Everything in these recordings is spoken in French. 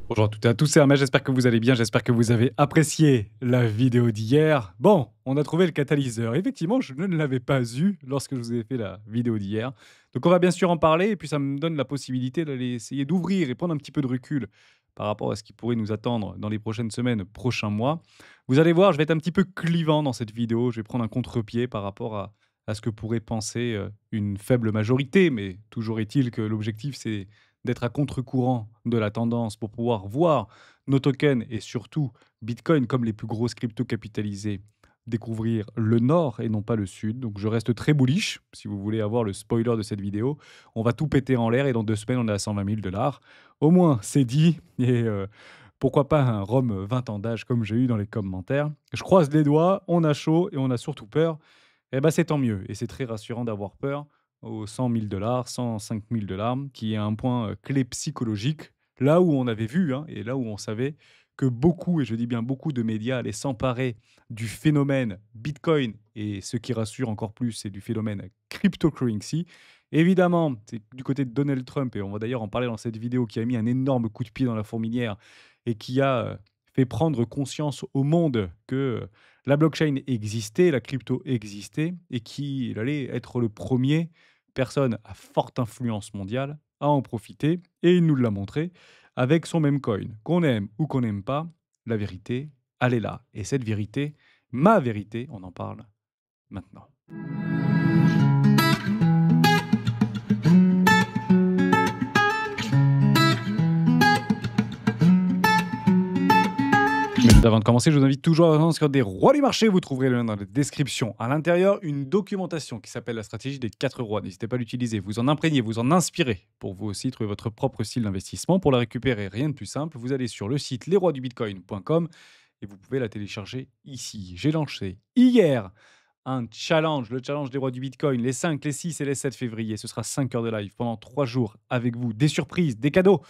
Bonjour à toutes et à tous, c'est Hermès, j'espère que vous allez bien, j'espère que vous avez apprécié la vidéo d'hier. Bon, on a trouvé le catalyseur. Effectivement, je ne l'avais pas eu lorsque je vous ai fait la vidéo d'hier. Donc on va bien sûr en parler et puis ça me donne la possibilité d'aller essayer d'ouvrir et prendre un petit peu de recul par rapport à ce qui pourrait nous attendre dans les prochaines semaines, prochains mois. Vous allez voir, je vais être un petit peu clivant dans cette vidéo, je vais prendre un contre-pied par rapport à ce que pourrait penser une faible majorité, mais toujours est-il que l'objectif c'est d'être à contre-courant de la tendance pour pouvoir voir nos tokens et surtout Bitcoin comme les plus grosses cryptos capitalisées découvrir le nord et non pas le sud. Donc je reste très bullish si vous voulez avoir le spoiler de cette vidéo. On va tout péter en l'air et dans 2 semaines on est à 120 000 dollars. Au moins c'est dit et pourquoi pas un Rome 20 ans d'âge comme j'ai eu dans les commentaires. Je croise les doigts, on a chaud et on a surtout peur. Eh ben, c'est tant mieux et c'est très rassurant d'avoir peur aux 100 000 $, 105 000 $, qui est un point, clé psychologique. Là où on avait vu, hein, et là où on savait que beaucoup, et je dis bien beaucoup de médias allaient s'emparer du phénomène Bitcoin et ce qui rassure encore plus, c'est du phénomène cryptocurrency. Évidemment, c'est du côté de Donald Trump et on va d'ailleurs en parler dans cette vidéo, qui a mis un énorme coup de pied dans la fourmilière et qui a, fait prendre conscience au monde que, la blockchain existait, la crypto existait et qu'il allait être le premier personne à forte influence mondiale à en profiter. Et il nous l'a montré avec son même coin. Qu'on aime ou qu'on n'aime pas, la vérité, elle est là. Et cette vérité, ma vérité, on en parle maintenant. Mais avant de commencer, je vous invite toujours à s'inscrire des rois du marché. Vous trouverez le lien dans la description. À l'intérieur, une documentation qui s'appelle la stratégie des 4 rois. N'hésitez pas à l'utiliser, vous en imprégner, vous en inspirer pour vous aussi trouver votre propre style d'investissement. Pour la récupérer, rien de plus simple. Vous allez sur le site lesroisdubitcoin.com et vous pouvez la télécharger ici. J'ai lancé hier un challenge, le challenge des rois du Bitcoin, les 5, les 6 et les 7 février. Ce sera 5 heures de live pendant 3 jours avec vous. Des surprises, des cadeaux,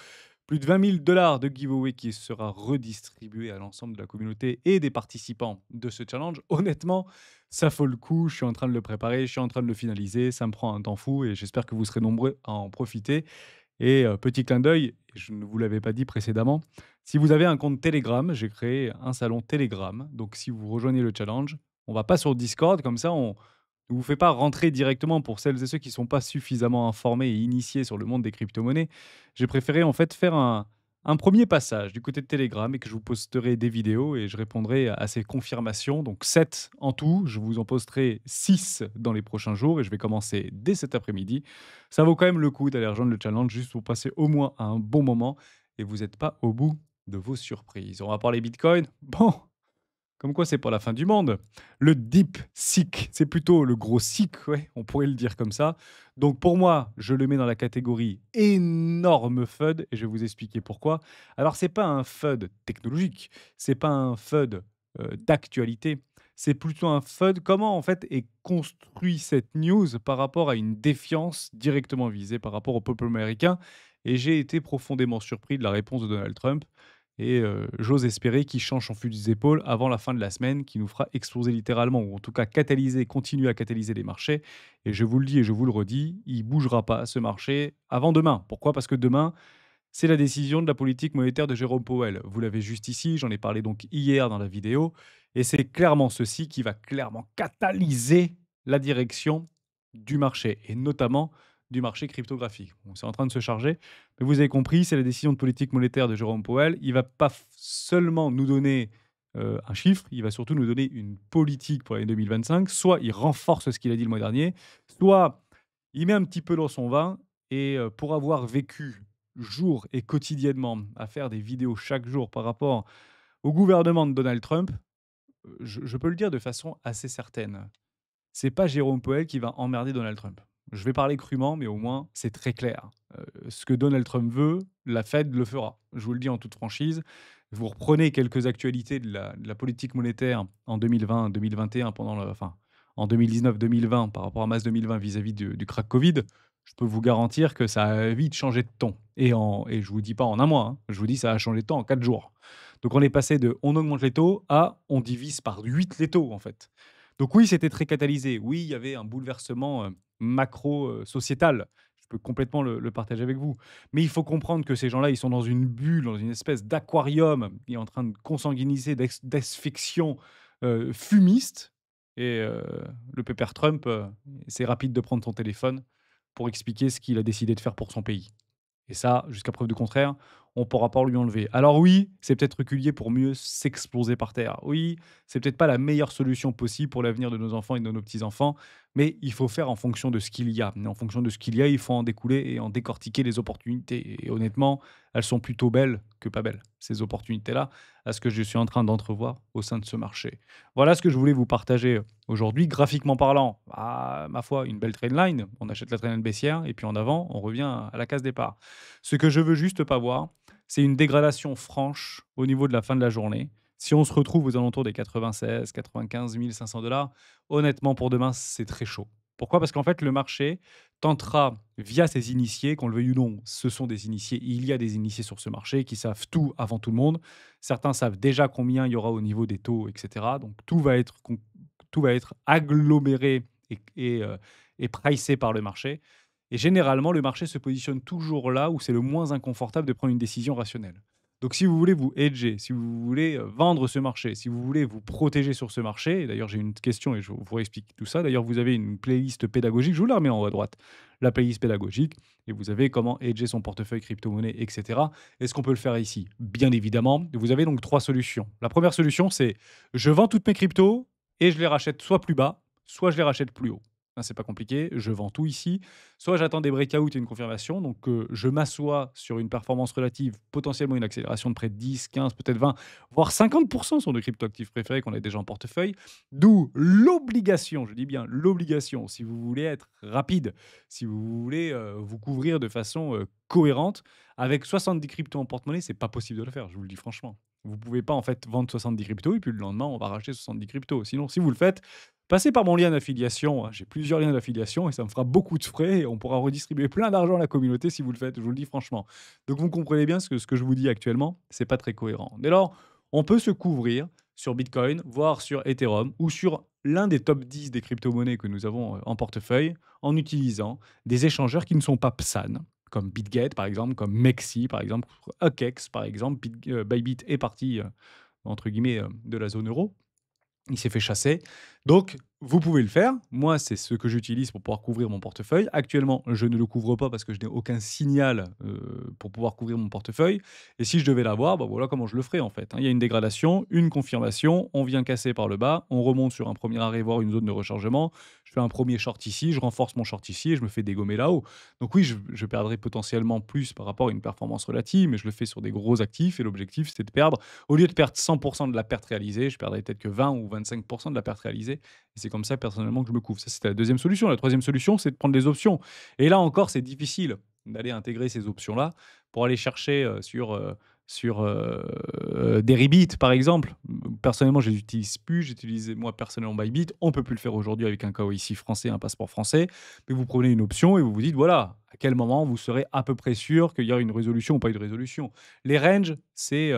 plus de 20 000 $ de giveaway qui sera redistribué à l'ensemble de la communauté et des participants de ce challenge. Honnêtement, ça vaut le coup. Je suis en train de le préparer, je suis en train de le finaliser. Ça me prend un temps fou et j'espère que vous serez nombreux à en profiter. Et petit clin d'œil, je ne vous l'avais pas dit précédemment, si vous avez un compte Telegram, j'ai créé un salon Telegram. Donc si vous rejoignez le challenge, on va pas sur Discord, comme ça on ne vous fait pas rentrer directement pour celles et ceux qui ne sont pas suffisamment informés et initiés sur le monde des crypto-monnaies. J'ai préféré en fait faire un premier passage du côté de Telegram et que je vous posterai des vidéos et je répondrai à ces confirmations. Donc 7 en tout, je vous en posterai 6 dans les prochains jours et je vais commencer dès cet après-midi. Ça vaut quand même le coup d'aller rejoindre le challenge juste pour passer au moins un bon moment et vous n'êtes pas au bout de vos surprises. On va parler Bitcoin. Bon, comme quoi c'est pas la fin du monde. Le deep seek, c'est plutôt le gros seek, ouais, on pourrait le dire comme ça. Donc pour moi, je le mets dans la catégorie énorme FUD et je vais vous expliquer pourquoi. Alors c'est pas un FUD technologique, c'est pas un FUD d'actualité, c'est plutôt un FUD comment en fait est construit cette news par rapport à une défiance directement visée par rapport au peuple américain. Et j'ai été profondément surpris de la réponse de Donald Trump et j'ose espérer qu'il change son fusil des épaules avant la fin de la semaine, qui nous fera exploser littéralement ou en tout cas catalyser, continuer à catalyser les marchés et je vous le dis et je vous le redis, il bougera pas ce marché avant demain. Pourquoi? Parce que demain, c'est la décision de la politique monétaire de Jérôme Powell. Vous l'avez juste ici, j'en ai parlé donc hier dans la vidéo et c'est clairement ceci qui va clairement catalyser la direction du marché et notamment du marché cryptographique. Bon, c'est en train de se charger, mais vous avez compris, c'est la décision de politique monétaire de Jérôme Powell. Il va pas seulement nous donner un chiffre, il va surtout nous donner une politique pour l'année 2025. Soit il renforce ce qu'il a dit le mois dernier, soit il met un petit peu dans son vin et pour avoir vécu jour et quotidiennement à faire des vidéos chaque jour par rapport au gouvernement de Donald Trump, je peux le dire de façon assez certaine. C'est pas Jérôme Powell qui va emmerder Donald Trump. Je vais parler crûment, mais au moins c'est très clair. Ce que Donald Trump veut, la Fed le fera. Je vous le dis en toute franchise. Vous reprenez quelques actualités de la politique monétaire en 2020-2021 en 2019-2020 par rapport à mars 2020 vis-à-vis du crack Covid. Je peux vous garantir que ça a vite changé de ton. Et je vous dis pas en un mois, hein, je vous dis ça a changé de ton en 4 jours. Donc on est passé de on augmente les taux à on divise par 8 les taux en fait. Donc oui, c'était très catalysé. Oui, il y avait un bouleversement macro sociétal. Je peux complètement le partager avec vous. Mais il faut comprendre que ces gens-là, ils sont dans une bulle, dans une espèce d'aquarium qui est en train de consanguiniser, d'asphyxion, fumiste et le pépère Trump, c'est rapide de prendre son téléphone pour expliquer ce qu'il a décidé de faire pour son pays. Et ça, jusqu'à preuve du contraire, on ne pourra pas lui enlever. Alors oui, c'est peut-être reculier pour mieux s'exploser par terre. Oui, c'est peut-être pas la meilleure solution possible pour l'avenir de nos enfants et de nos petits-enfants, mais il faut faire en fonction de ce qu'il y a. Et en fonction de ce qu'il y a, il faut en découler et en décortiquer les opportunités. Et honnêtement, elles sont plutôt belles que pas belles, ces opportunités-là, à ce que je suis en train d'entrevoir au sein de ce marché. Voilà ce que je voulais vous partager aujourd'hui. Graphiquement parlant, ma foi, une belle trendline. On achète la trendline baissière et puis en avant, on revient à la case départ. Ce que je veux juste pas voir, c'est une dégradation franche au niveau de la fin de la journée. Si on se retrouve aux alentours des 96 95 500 $, honnêtement, pour demain, c'est très chaud. Pourquoi? Parce qu'en fait, le marché tentera, via ses initiés, qu'on le veuille ou non, ce sont des initiés. Il y a des initiés sur ce marché qui savent tout avant tout le monde. Certains savent déjà combien il y aura au niveau des taux, etc. Donc tout va être aggloméré et pricé par le marché. Et généralement, le marché se positionne toujours là où c'est le moins inconfortable de prendre une décision rationnelle. Donc si vous voulez vous hedger, si vous voulez, vendre ce marché, si vous voulez vous protéger sur ce marché, et d'ailleurs j'ai une question et je vous explique tout ça. D'ailleurs, vous avez une playlist pédagogique, je vous la remets en haut à droite, la playlist pédagogique et vous avez comment hedger son portefeuille crypto-monnaie et cetera. Est-ce qu'on peut le faire ici? Bien évidemment. Vous avez donc 3 solutions. La première solution, c'est: je vends toutes mes cryptos et je les rachète soit plus bas, soit je les rachète plus haut. Hein, c'est pas compliqué, je vends tout ici. Soit j'attends des breakouts et une confirmation, donc je m'assois sur une performance relative, potentiellement une accélération de près de 10, 15, peut-être 20, voire 50% sur nos cryptoactifs préférés qu'on a déjà en portefeuille. D'où l'obligation, je dis bien l'obligation, si vous voulez être rapide, si vous voulez vous couvrir de façon cohérente, avec 70 cryptos en porte-monnaie, c'est pas possible de le faire, je vous le dis franchement. Vous pouvez pas en fait vendre 70 cryptos et puis le lendemain on va racheter 70 cryptos. Sinon, si vous le faites, passez par mon lien d'affiliation, hein. J'ai plusieurs liens d'affiliation et ça me fera beaucoup de frais et on pourra redistribuer plein d'argent à la communauté si vous le faites, je vous le dis franchement. Donc vous comprenez bien ce que je vous dis actuellement, c'est pas très cohérent. Dès lors, on peut se couvrir sur Bitcoin, voire sur Ethereum ou sur l'un des top 10 des crypto-monnaies que nous avons en portefeuille en utilisant des échangeurs qui ne sont pas PSAN, comme BitGet par exemple, comme Mexi par exemple, Huckex par exemple. Bybit est parti, entre guillemets, de la zone euro. Il s'est fait chasser. Donc, vous pouvez le faire. Moi, c'est ce que j'utilise pour pouvoir couvrir mon portefeuille. Actuellement, je ne le couvre pas parce que je n'ai aucun signal pour pouvoir couvrir mon portefeuille. Et si je devais l'avoir, bah voilà comment je le ferais en fait, hein. Il y a une dégradation, une confirmation, on vient casser par le bas, on remonte sur un premier arrêt, voire une zone de rechargement. Je fais un premier short ici, je renforce mon short ici et je me fais dégommer là-haut. Donc oui, je perdrais potentiellement plus par rapport à une performance relative, mais je le fais sur des gros actifs et l'objectif, c'est de perdre au lieu de perdre 100% de la perte réalisée, je perdrais peut-être que 20 ou 25% de la perte réalisée. Et c'est comme ça, personnellement, que je me couvre. Ça, c'était la deuxième solution. La troisième solution, c'est de prendre des options. Et là encore, c'est difficile d'aller intégrer ces options-là pour aller chercher sur Deribit, par exemple. Personnellement, je les utilise plus. J'utilise, moi, personnellement, Bybit. On peut plus le faire aujourd'hui avec un KYC français, un passeport français. Mais vous prenez une option et vous vous dites, voilà, à quel moment vous serez à peu près sûr qu'il y aura une résolution ou pas une résolution. Les ranges, c'est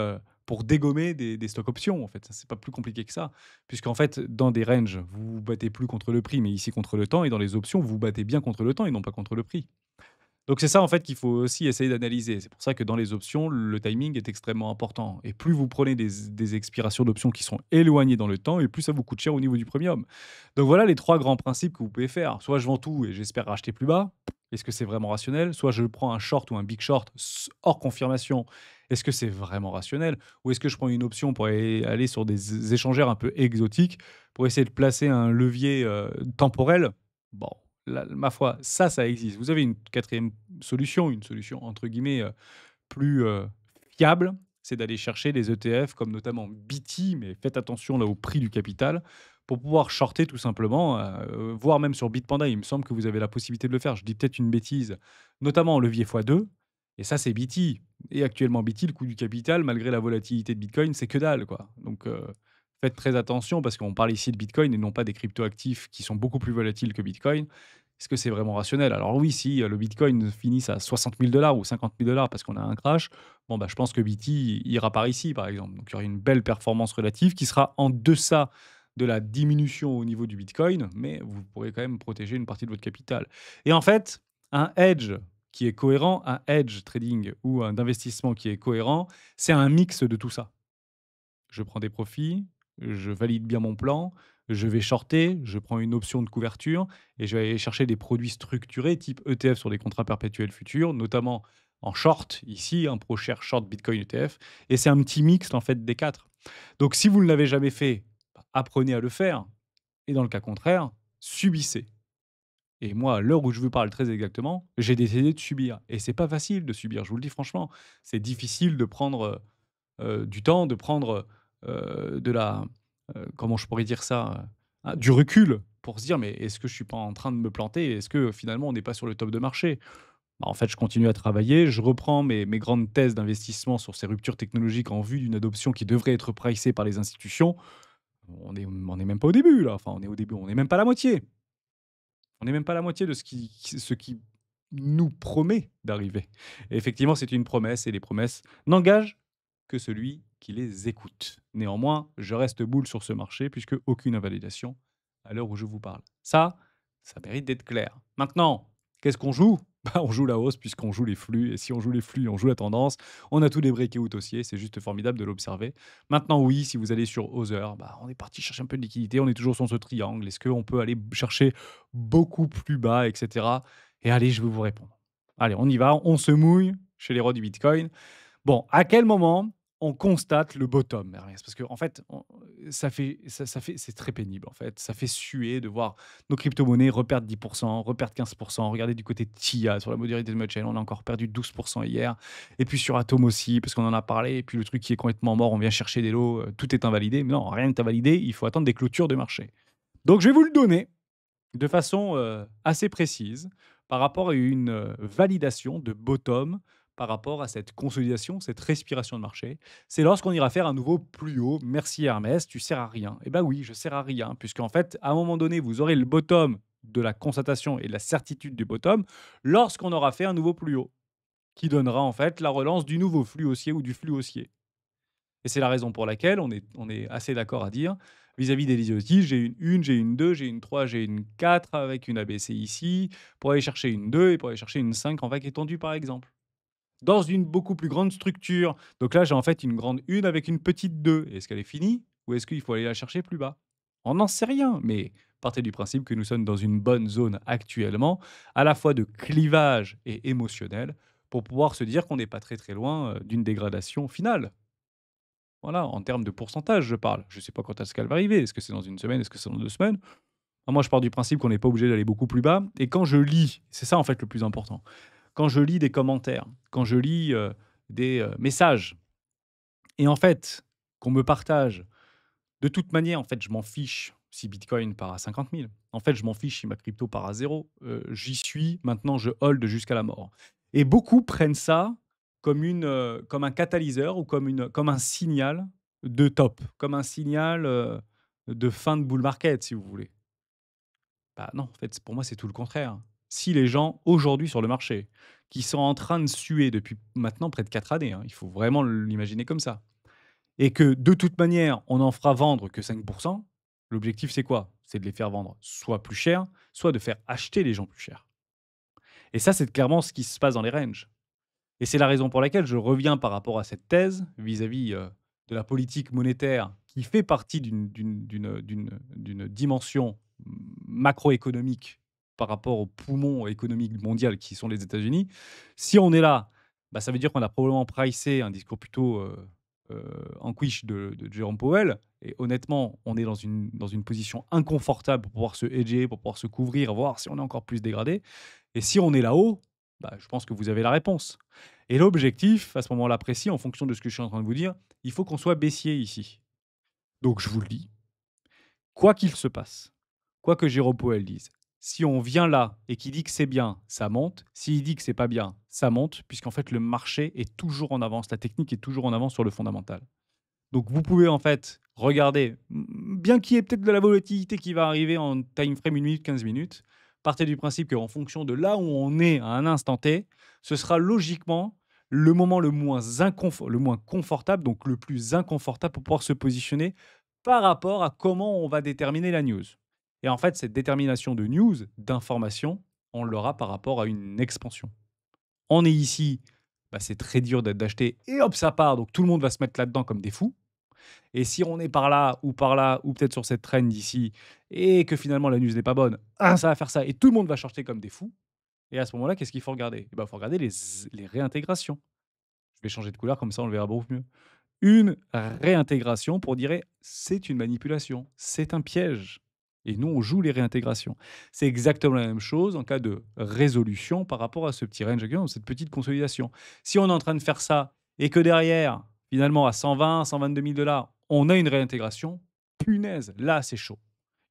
pour dégommer des stocks options, en fait. C'est pas plus compliqué que ça. Puisqu'en fait, dans des ranges, vous vous battez plus contre le prix, mais ici contre le temps. Et dans les options, vous vous battez bien contre le temps et non pas contre le prix. Donc c'est ça, en fait, qu'il faut aussi essayer d'analyser. C'est pour ça que dans les options, le timing est extrêmement important. Et plus vous prenez des expirations d'options qui sont éloignées dans le temps, et plus ça vous coûte cher au niveau du premium. Donc voilà les 3 grands principes que vous pouvez faire. Soit je vends tout et j'espère racheter plus bas. Est-ce que c'est vraiment rationnel? Soit je prends un short ou un big short hors confirmation. Est-ce que c'est vraiment rationnel? Ou est-ce que je prends une option pour aller sur des échangeurs un peu exotiques pour essayer de placer un levier temporel? Bon, ma foi, ça existe. Vous avez une quatrième solution, une solution entre guillemets plus fiable, c'est d'aller chercher des ETF comme notamment BT, mais faites attention là au prix du capital, pour pouvoir shorter tout simplement, voire même sur Bitpanda, il me semble que vous avez la possibilité de le faire. Je dis peut-être une bêtise, notamment en levier x2, et ça c'est BT. Et actuellement BT, le coût du capital, malgré la volatilité de Bitcoin, c'est que dalle, quoi. Donc faites très attention parce qu'on parle ici de Bitcoin et non pas des cryptoactifs qui sont beaucoup plus volatiles que Bitcoin. Est-ce que c'est vraiment rationnel? Alors oui, si le Bitcoin finisse à 60 000 $ ou 50 000 $ parce qu'on a un crash, bon, bah, je pense que BT ira par ici, par exemple. Donc il y aura une belle performance relative qui sera en deçà de la diminution au niveau du Bitcoin, mais vous pourrez quand même protéger une partie de votre capital. Et en fait, Un hedge qui est cohérent, un hedge trading ou un investissement qui est cohérent, c'est un mix de tout ça. Je prends des profits, je valide bien mon plan, je vais shorter, je prends une option de couverture et je vais aller chercher des produits structurés type ETF sur des contrats perpétuels futurs, notamment en short, ici, un ProShare Short Bitcoin ETF. Et c'est un petit mix en fait des quatre. Donc si vous ne l'avez jamais fait, bah, apprenez à le faire. Et dans le cas contraire, subissez. Et moi, à l'heure où je vous parle très exactement, j'ai décidé de subir. Et c'est pas facile de subir, je vous le dis franchement. C'est difficile de prendre du temps, de prendre, de la comment je pourrais dire ça? Du recul pour se dire: «Mais est-ce que je suis pas en train de me planter? Est-ce que finalement on n'est pas sur le top de marché?» Bah, en fait, je continue à travailler, je reprends mes grandes thèses d'investissement sur ces ruptures technologiques en vue d'une adoption qui devrait être pricée par les institutions. On est même pas au début là, enfin on est au début, on est même pas à la moitié. On n'est même pas à la moitié de ce qui nous promet d'arriver. Et effectivement, c'est une promesse et les promesses n'engagent que celui qui les écoute. Néanmoins, je reste boule sur ce marché puisque aucune invalidation à l'heure où je vous parle. Ça mérite d'être clair. Maintenant, qu'est-ce qu'on joue? Bah, on joue la hausse puisqu'on joue les flux et si on joue les flux, on joue la tendance. On a tous les breakouts haussiers, c'est juste formidable de l'observer. Maintenant, oui, si vous allez sur Other, bah, on est parti chercher un peu de liquidité, on est toujours sur ce triangle. Est-ce qu'on peut aller chercher beaucoup plus bas, et cetera? Et allez, je vais vous répondre. Allez, on y va, on se mouille chez les rois du Bitcoin. Bon, à quel moment on constate le bottom, Ernest? Parce qu'en fait, c'est très pénible, en fait. Ça fait suer de voir nos crypto-monnaies reperdre 10%, reperdre 15%. Regardez du côté de TIA, sur la Moderated Chain, on a encore perdu 12% hier. Et puis sur Atom aussi, parce qu'on en a parlé. Et puis le truc qui est complètement mort, on vient chercher des lots, tout est invalidé. Mais non, rien n'est invalidé, il faut attendre des clôtures de marché. Donc je vais vous le donner de façon, assez précise par rapport à une, validation de bottom par rapport à cette consolidation, cette respiration de marché. C'est lorsqu'on ira faire un nouveau plus haut. «Merci Hermès, tu sers à rien». Eh ben oui, je sers à rien puisqu'en fait, à un moment donné, vous aurez le bottom de la constatation et de la certitude du bottom lorsqu'on aura fait un nouveau plus haut, qui donnera en fait la relance du nouveau flux haussier ou du flux haussier. Et c'est la raison pour laquelle on est assez d'accord à dire, vis-à-vis des idioties, j'ai une 1, j'ai une 2, j'ai une 3, j'ai une 4 avec une ABC ici, pour aller chercher une 2 et pour aller chercher une 5 en vague étendue, par exemple. Dans une beaucoup plus grande structure. Donc là, j'ai en fait une grande 1 avec une petite 2. Est-ce qu'elle est finie ou est-ce qu'il faut aller la chercher plus bas? On n'en sait rien, mais partez du principe que nous sommes dans une bonne zone actuellement, à la fois de clivage et émotionnel, pour pouvoir se dire qu'on n'est pas très très loin d'une dégradation finale. Voilà, en termes de pourcentage, je parle. Je ne sais pas quand est-ce qu'elle va arriver. Est-ce que c'est dans une semaine? Est-ce que c'est dans 2 semaines? Moi, je pars du principe qu'on n'est pas obligé d'aller beaucoup plus bas et quand je lis, c'est ça, en fait, le plus important. Quand je lis des commentaires, quand je lis, des, messages et en fait, qu'on me partage de toute manière, en fait, je m'en fiche si bitcoin part à 50 000. En fait, je m'en fiche si ma crypto part à zéro. J'y suis, maintenant je hold jusqu'à la mort et beaucoup prennent ça comme comme un catalyseur ou comme un signal de top, comme un signal, de fin de bull market, si vous voulez. Bah, non, en fait, pour moi, c'est tout le contraire. Si les gens, aujourd'hui, sur le marché, qui sont en train de suer depuis maintenant près de 4 années, hein, il faut vraiment l'imaginer comme ça et que de toute manière, on n'en fera vendre que 5. L'objectif, c'est quoi? C'est de les faire vendre soit plus cher, soit de faire acheter les gens plus cher. Et ça, c'est clairement ce qui se passe dans les ranges. Et c'est la raison pour laquelle je reviens par rapport à cette thèse vis-à-vis de la politique monétaire qui fait partie d'une dimension macroéconomique par rapport au poumon économique mondial qui sont les États-Unis. Si on est là, bah, ça veut dire qu'on a probablement pricé un discours plutôt en quiche de Jérôme Powell. Et honnêtement, on est dans une position inconfortable pour pouvoir se hedger, pour pouvoir se couvrir, voir si on est encore plus dégradé. Et si on est là-haut, bah, je pense que vous avez la réponse. Et l'objectif, à ce moment-là précis, en fonction de ce que je suis en train de vous dire, il faut qu'on soit baissier ici. Donc je vous le dis, quoi qu'il se passe, quoi que Jérôme Powell dise, si on vient là et qu'il dit que c'est bien, ça monte. S'il dit que c'est pas bien, ça monte, puisqu'en fait le marché est toujours en avance, la technique est toujours en avance sur le fondamental. Donc vous pouvez en fait regarder, bien qu'il y ait peut-être de la volatilité qui va arriver en time frame 1 minute, 15 minutes, partez du principe qu'en fonction de là où on est à un instant T, ce sera logiquement le moment le moins confortable, donc le plus inconfortable pour pouvoir se positionner par rapport à comment on va déterminer la news. Et en fait, cette détermination de news, d'information, On l'aura par rapport à une expansion. On est ici, bah, c'est très dur d'acheter et hop, ça part, donc tout le monde va se mettre là-dedans comme des fous. Et si on est par là, ou peut-être sur cette trend d'ici et que finalement la news n'est pas bonne, ah, ça va faire ça et tout le monde va shorter comme des fous. Et à ce moment-là, qu'est-ce qu'il faut regarder? Eh ben, il faut regarder les réintégrations. Je vais changer de couleur comme ça on le verra beaucoup mieux. Une réintégration pour dire: «C'est une manipulation, c'est un piège» et nous, on joue les réintégrations. C'est exactement la même chose en cas de résolution par rapport à ce petit range cette petite consolidation. Si on est en train de faire ça et que derrière, finalement à 120-122 000 $, on a une réintégration, punaise, là, c'est chaud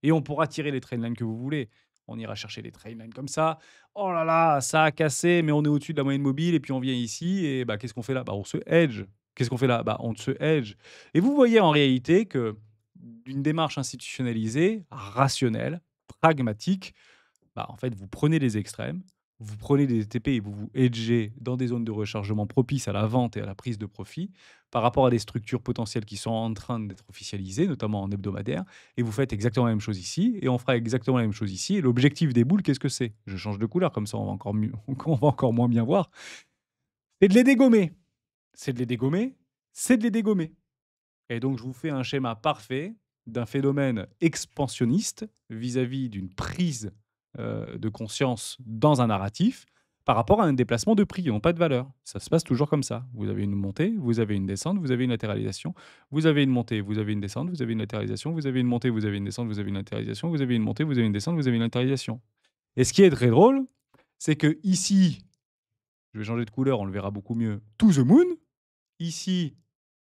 et on pourra tirer les trendlines que vous voulez. On ira chercher les trendlines comme ça. «Oh là là, ça a cassé, mais on est au-dessus de la moyenne mobile» et puis on vient ici et bah, qu'est-ce qu'on fait là? Bah, on se hedge. Qu'est-ce qu'on fait là? Bah, on se hedge et vous voyez en réalité que d'une démarche institutionnalisée, rationnelle, pragmatique, bah, en fait, vous prenez les extrêmes, vous prenez des TP et vous vous hedgez dans des zones de rechargement propices à la vente et à la prise de profit par rapport à des structures potentielles qui sont en train d'être officialisées, notamment en hebdomadaire. Et vous faites exactement la même chose ici et on fera exactement la même chose ici. Et l'objectif des boules, qu'est-ce que c'est? Je change de couleur, comme ça on va encore mieux, on va encore moins bien voir. C'est de les dégommer. C'est de les dégommer. C'est de les dégommer. Et donc, je vous fais un schéma parfait d'un phénomène expansionniste vis-à-vis d'une prise de conscience dans un narratif par rapport à un déplacement de prix, non pas de valeur. Ça se passe toujours comme ça. Vous avez une montée, vous avez une descente, vous avez une latéralisation, vous avez une montée, vous avez une descente, vous avez une latéralisation, vous avez une montée, vous avez une descente, vous avez une latéralisation, vous avez une montée, vous avez une descente, vous avez une latéralisation. Et ce qui est très drôle, c'est que ici, je vais changer de couleur, on le verra beaucoup mieux, to the moon, ici,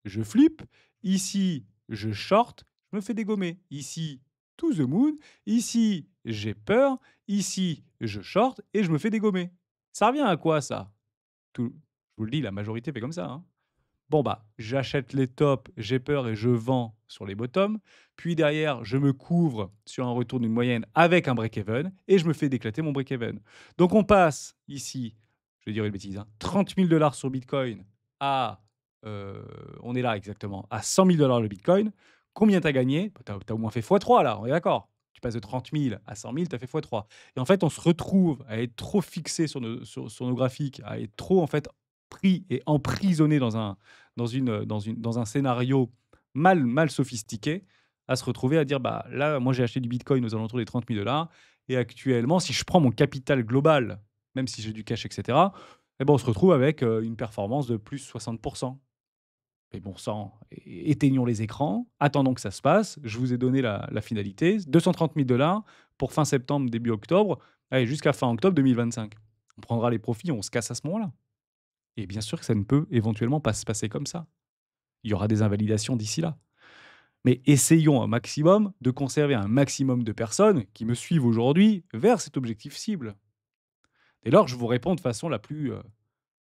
je flippe. Ici, je short. Je me fais dégommer. Ici, to the moon. Ici, j'ai peur. Ici, je short et je me fais dégommer. Ça revient à quoi ça? Je vous le dis, la majorité fait comme ça, hein. Bon bah, j'achète les tops, j'ai peur et je vends sur les bottoms. Puis derrière, je me couvre sur un retour d'une moyenne avec un break-even et je me fais déclater mon break-even. Donc on passe ici, je vais dire une bêtise, hein, 30 000 $ sur Bitcoin à, on est là exactement, à 100 000 $ le Bitcoin. Combien tu as gagné? Bah, tu as au moins fait x3 là, on est d'accord. Tu passes de 30 000 à 100 000, tu as fait x3. Et en fait, on se retrouve à être trop fixé sur nos graphiques, à être trop en fait pris et emprisonné dans un scénario mal sophistiqué, à se retrouver à dire: «Bah, là, moi, j'ai acheté du bitcoin aux alentours des 30 000 $ et actuellement, si je prends mon capital global, même si j'ai du cash et cetera, et ben, on se retrouve avec, une performance de plus 60. Mais bon sang, éteignons les écrans, attendons que ça se passe. Je vous ai donné la finalité, 230 000 $ pour fin septembre, début octobre, allez, jusqu'à fin octobre 2025. On prendra les profits, on se casse à ce moment-là et bien sûr que ça ne peut éventuellement pas se passer comme ça. Il y aura des invalidations d'ici là. Mais essayons un maximum de conserver un maximum de personnes qui me suivent aujourd'hui vers cet objectif cible. Dès lors, je vous réponds de façon la plus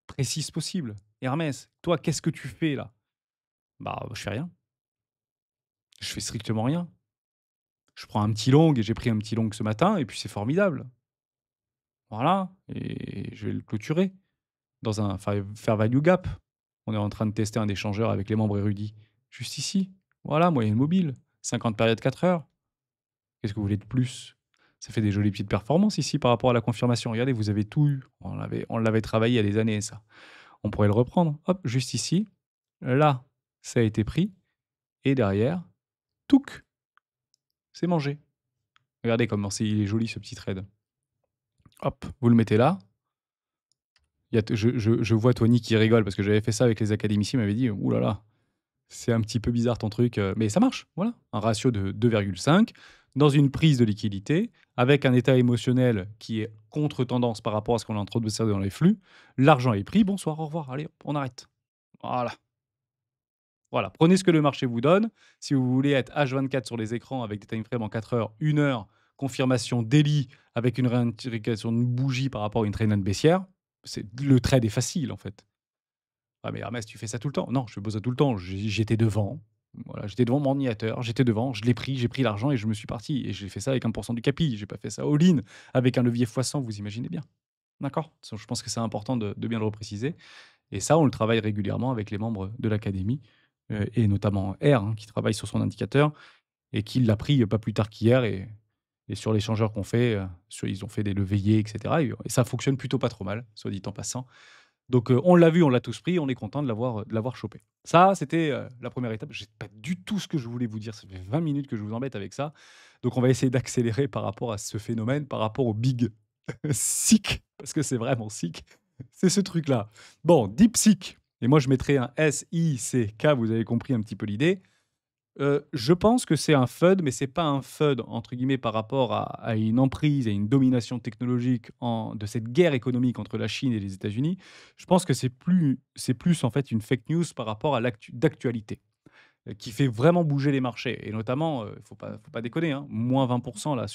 précise possible. Hermès, toi, qu'est-ce que tu fais là? Bah, je fais rien. Je fais strictement rien. Je prends un petit long et j'ai pris un petit long ce matin et puis c'est formidable. Voilà, et je vais le clôturer dans un fair value gap. On est en train de tester un échangeur avec les membres érudits. Juste ici. Voilà, moyenne mobile. 50 périodes 4 heures. Qu'est-ce que vous voulez de plus? Ça fait des jolies petites performances ici par rapport à la confirmation. Regardez, vous avez tout eu. On l'avait travaillé il y a des années, ça. On pourrait le reprendre. Hop, juste ici. Là, ça a été pris. Et derrière, touc, c'est mangé. Regardez comment il est joli ce petit trade. Hop, vous le mettez là. Je vois Tony qui rigole parce que j'avais fait ça avec les académiciens. Il m'avait dit: ouh là là, c'est un petit peu bizarre ton truc, mais ça marche, voilà. Un ratio de 2,5 dans une prise de liquidité, avec un état émotionnel qui est contre-tendance par rapport à ce qu'on est en train d'observer dans les flux. L'argent est pris, bonsoir, au revoir, allez hop, on arrête. Voilà, voilà. Prenez ce que le marché vous donne. Si vous voulez être H24 sur les écrans avec des time frames en 4 heures, 1 heure, confirmation daily avec une réindication de bougie par rapport à une trend baissière, le trade est facile en fait. Ah mais Hermès, tu fais ça tout le temps? Non, je fais pas ça tout le temps. J'étais devant, voilà, j'étais devant mon ordinateur, j'étais devant, je l'ai pris, j'ai pris l'argent et je me suis parti et j'ai fait ça avec 1 du capi. J'ai pas fait ça all-in avec un levier fois 100, vous imaginez bien. D'accord? Ça, je pense que c'est important de bien le repréciser et ça, on le travaille régulièrement avec les membres de l'académie, et notamment R, hein, qui travaille sur son indicateur et qui l'a pris, pas plus tard qu'hier et et sur l'échangeur qu'on fait, ils ont fait des leviers et cetera et ça fonctionne plutôt pas trop mal, soit dit en passant. Donc, on l'a vu, on l'a tous pris, on est content de l'avoir chopé. Ça, c'était, la première étape. C'est pas du tout ce que je voulais vous dire. Ça fait 20 minutes que je vous embête avec ça. Donc on va essayer d'accélérer par rapport à ce phénomène, par rapport au big sick, parce que c'est vraiment sick. C'est ce truc-là. Bon, DeepSeek et moi je mettrai un SICK, vous avez compris un petit peu l'idée. Je pense que c'est un FUD, mais c'est pas un FUD entre guillemets par rapport à une emprise et une domination technologique de cette guerre économique entre la Chine et les États-Unis. Je pense que c'est plus en fait une fake news par rapport à d'actualité, qui fait vraiment bouger les marchés et notamment, faut pas déconner, hein, moins 20 là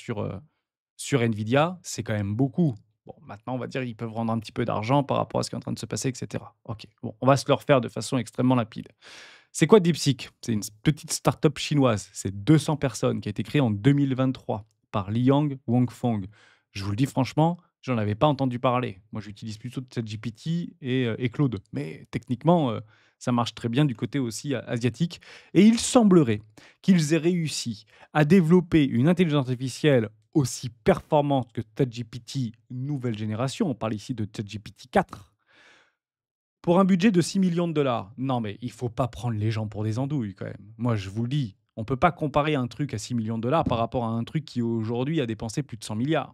sur Nvidia, c'est quand même beaucoup. Bon, maintenant on va dire ils peuvent rendre un petit peu d'argent par rapport à ce qui est en train de se passer et cetera. OK, bon, on va se le refaire de façon extrêmement limpide. C'est quoi DeepSeek? C'est une petite start-up chinoise. C'est 200 personnes qui a été créée en 2023 par Liang Wangfeng. Je vous le dis franchement, j'en avais pas entendu parler. Moi, j'utilise plutôt ChatGPT et Claude. Mais techniquement, ça marche très bien du côté aussi asiatique. Et il semblerait qu'ils aient réussi à développer une intelligence artificielle aussi performante que ChatGPT nouvelle génération. On parle ici de ChatGPT 4 pour un budget de 6 millions de dollars. Non, mais il faut pas prendre les gens pour des andouilles quand même. Moi, je vous le dis, on peut pas comparer un truc à 6 millions de dollars par rapport à un truc qui aujourd'hui a dépensé plus de 100 milliards.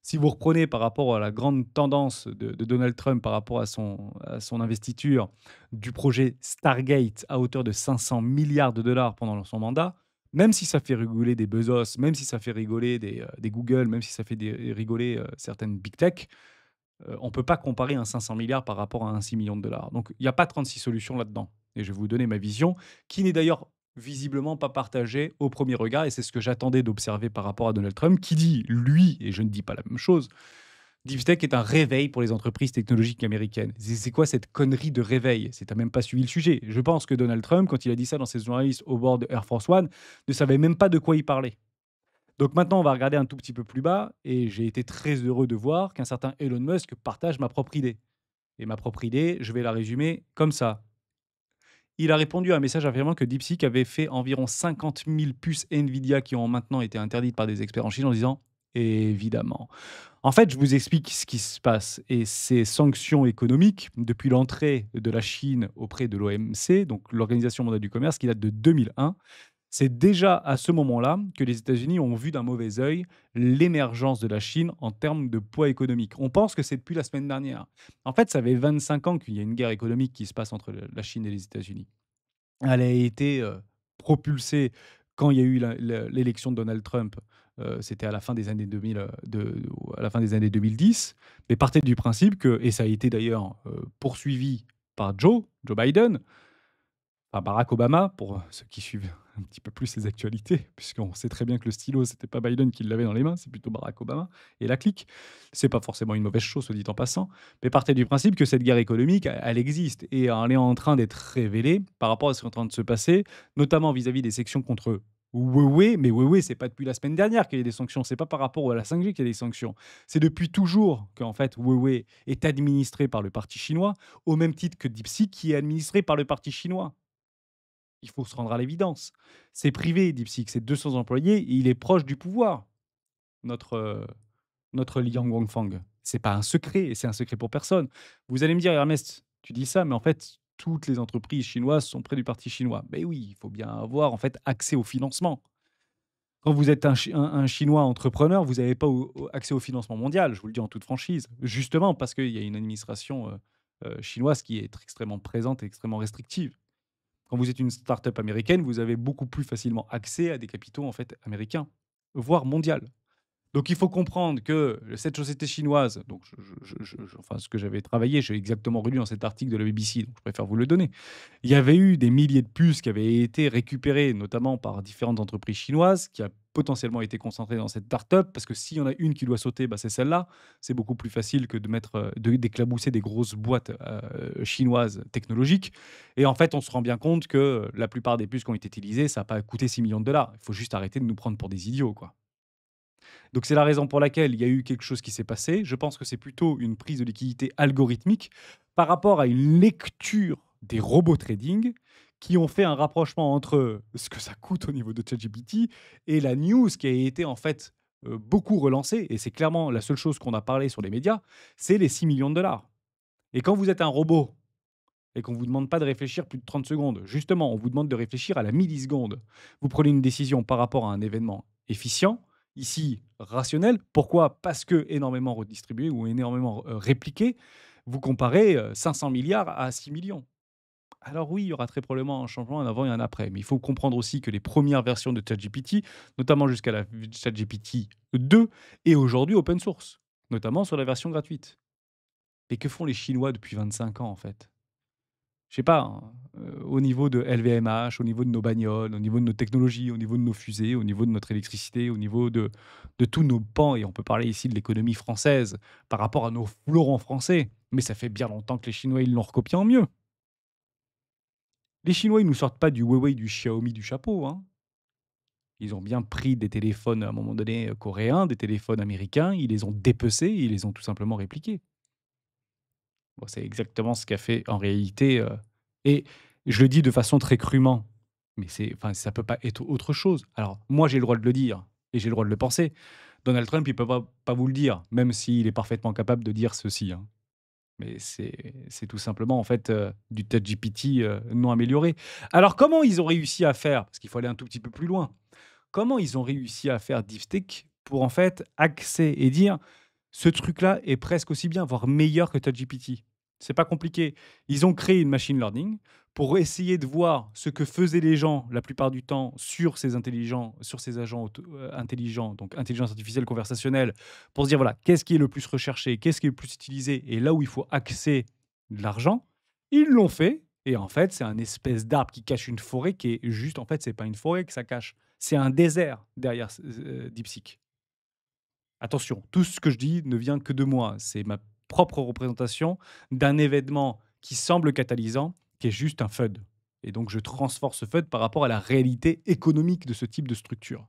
Si vous reprenez par rapport à la grande tendance de Donald Trump par rapport à son investiture du projet Stargate à hauteur de 500 milliards de dollars pendant son mandat, même si ça fait rigoler des Bezos, même si ça fait rigoler des Google, même si ça fait rigoler certaines big tech, on ne peut pas comparer un 500 milliards par rapport à un 6 millions de dollars. Donc, il n'y a pas 36 solutions là-dedans. Et je vais vous donner ma vision, qui n'est d'ailleurs visiblement pas partagée au premier regard. Et c'est ce que j'attendais d'observer par rapport à Donald Trump, qui dit, lui, et je ne dis pas la même chose, Deep Tech est un réveil pour les entreprises technologiques américaines. C'est quoi cette connerie de réveil? C'est t'as même pas suivi le sujet. Je pense que Donald Trump, quand il a dit ça dans ses journalistes au bord de Air Force One, ne savait même pas de quoi il parlait. Donc maintenant, on va regarder un tout petit peu plus bas et j'ai été très heureux de voir qu'un certain Elon Musk partage ma propre idée. Et ma propre idée, je vais la résumer comme ça. Il a répondu à un message affirmant que DeepSeek avait fait environ 50 000 puces Nvidia qui ont maintenant été interdites par des experts en Chine en disant évidemment. En fait, je vous explique ce qui se passe. Et ces sanctions économiques, depuis l'entrée de la Chine auprès de l'OMC, donc l'Organisation mondiale du commerce, qui date de 2001, c'est déjà à ce moment-là que les États-Unis ont vu d'un mauvais œil l'émergence de la Chine en termes de poids économique. On pense que c'est depuis la semaine dernière. En fait, ça fait 25 ans qu'il y a une guerre économique qui se passe entre la Chine et les États-Unis. Elle a été propulsée quand il y a eu l'élection de Donald Trump. C'était à la fin des années 2000, à la fin des années 2010. Mais partait du principe que, et ça a été d'ailleurs poursuivi par Joe Biden, enfin, Barack Obama, pour ceux qui suivent un petit peu plus les actualités, puisqu'on sait très bien que le stylo, c'était pas Biden qui l'avait dans les mains, c'est plutôt Barack Obama et la clique. C'est pas forcément une mauvaise chose, soit dit en passant, mais partez du principe que cette guerre économique, elle existe et elle est en train d'être révélée par rapport à ce qui est en train de se passer, notamment vis-à-vis des sections contre Huawei, mais Huawei, c'est pas depuis la semaine dernière qu'il y a des sanctions, c'est pas par rapport à la 5G qu'il y a des sanctions. C'est depuis toujours qu'en fait Huawei est administré par le parti chinois, au même titre que DeepSeek qui est administré par le parti chinois. Il faut se rendre à l'évidence. C'est privé, DeepSeek, c'est 200 employés et il est proche du pouvoir, notre, notre Liang Wangfang. C'est pas un secret et c'est un secret pour personne. Vous allez me dire: «Ernest, tu dis ça, mais en fait, toutes les entreprises chinoises sont près du parti chinois». Mais oui, il faut bien avoir, en fait, accès au financement. Quand vous êtes un Chinois entrepreneur, vous n'avez pas accès au financement mondial, je vous le dis en toute franchise. Justement parce qu'il y a une administration, chinoise qui est extrêmement présente et extrêmement restrictive. Quand vous êtes une start-up américaine, vous avez beaucoup plus facilement accès à des capitaux en fait américains, voire mondial. Donc il faut comprendre que cette société chinoise, donc enfin ce que j'avais travaillé, j'ai exactement relu dans cet article de la BBC, donc je préfère vous le donner. Il y avait eu des milliers de puces qui avaient été récupérées, notamment par différentes entreprises chinoises, qui a potentiellement été concentrées dans cette start-up, parce que s'il y en a une qui doit sauter, bah, c'est celle-là. C'est beaucoup plus facile que de mettre, d'éclabousser des grosses boîtes chinoises technologiques. Et en fait, on se rend bien compte que la plupart des puces qui ont été utilisées, ça n'a pas coûté 6 millions de dollars. Il faut juste arrêter de nous prendre pour des idiots, quoi. Donc c'est la raison pour laquelle il y a eu quelque chose qui s'est passé. Je pense que c'est plutôt une prise de liquidité algorithmique par rapport à une lecture des robots trading qui ont fait un rapprochement entre ce que ça coûte au niveau de ChatGPT et la news qui a été en fait beaucoup relancé et c'est clairement la seule chose qu'on a parlé sur les médias, c'est les 6 millions de dollars. Et quand vous êtes un robot et qu'on vous demande pas de réfléchir plus de 30 secondes, justement, on vous demande de réfléchir à la milliseconde. Vous prenez une décision par rapport à un événement efficient, ici rationnel. Pourquoi? Parce que énormément redistribué ou énormément, répliqué. Vous comparez, 500 milliards à 6 millions. Alors oui, il y aura très probablement un changement, un avant et un après. Mais il faut comprendre aussi que les premières versions de ChatGPT, notamment jusqu'à la ChatGPT 2, est aujourd'hui open source, notamment sur la version gratuite. Et que font les Chinois depuis 25 ans, en fait? Je sais pas, hein, au niveau de LVMH, au niveau de nos bagnoles, au niveau de nos technologies, au niveau de nos fusées, au niveau de notre électricité, au niveau de tous nos pans et on peut parler ici de l'économie française par rapport à nos fleurons français. Mais ça fait bien longtemps que les Chinois, ils l'ont recopié en mieux. Les Chinois, ils nous sortent pas du Huawei, du Xiaomi du chapeau, hein. Ils ont bien pris des téléphones à un moment donné, coréens, des téléphones américains, ils les ont dépecés, ils les ont tout simplement répliqués. Bon, c'est exactement ce qu'a fait en réalité, et je le dis de façon très crûment, mais c'est enfin, ça peut pas être autre chose. Alors moi, j'ai le droit de le dire et j'ai le droit de le penser. Donald Trump, il peut pas vous le dire, même s'il est parfaitement capable de dire ceci, hein. Mais c'est tout simplement, en fait, du ChatGPT, non amélioré. Alors comment ils ont réussi à faire? Parce qu'il faut aller un tout petit peu plus loin. Comment ils ont réussi à faire DeepSeek pour, en fait, axer et dire: «Ce truc-là est presque aussi bien, voire meilleur que ChatGPT»? C'est pas compliqué. Ils ont créé une machine learning pour essayer de voir ce que faisaient les gens la plupart du temps sur ces agents intelligents, donc intelligence artificielle conversationnelle, pour se dire: «Voilà, qu'est-ce qui est le plus recherché? Qu'est-ce qui est le plus utilisé?» Et là où il faut axer de l'argent, ils l'ont fait et en fait, c'est un espèce d'arbre qui cache une forêt qui est juste en fait, c'est pas une forêt que ça cache, c'est un désert derrière DeepSeek. Attention, tout ce que je dis ne vient que de moi. C'est ma propre représentation d'un événement qui semble catalysant, qui est juste un FUD. Et donc, je transforme ce FUD par rapport à la réalité économique de ce type de structure.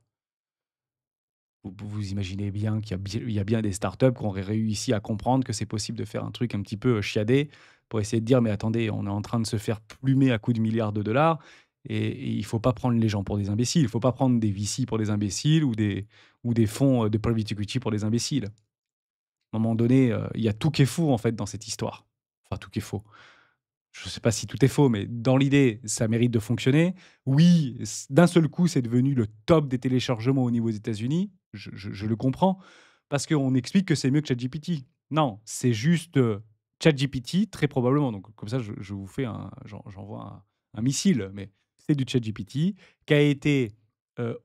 Vous imaginez bien il y a bien des startups qui auraient réussi à comprendre que c'est possible de faire un truc un petit peu chiadé pour essayer de dire mais attendez, on est en train de se faire plumer à coups de milliards de dollars et il ne faut pas prendre les gens pour des imbéciles. Il ne faut pas prendre des VC pour des imbéciles ou des fonds de private equity pour des imbéciles. À un moment donné, il y a tout qui est faux, en fait, dans cette histoire. Enfin, tout qui est faux. Je ne sais pas si tout est faux, mais dans l'idée, ça mérite de fonctionner. Oui, d'un seul coup, c'est devenu le top des téléchargements au niveau des États-Unis. Je le comprends, parce qu'on explique que c'est mieux que ChatGPT. Non, c'est juste ChatGPT, très probablement. Donc, comme ça, je vous fais j'envoie un missile, mais c'est du ChatGPT qui a été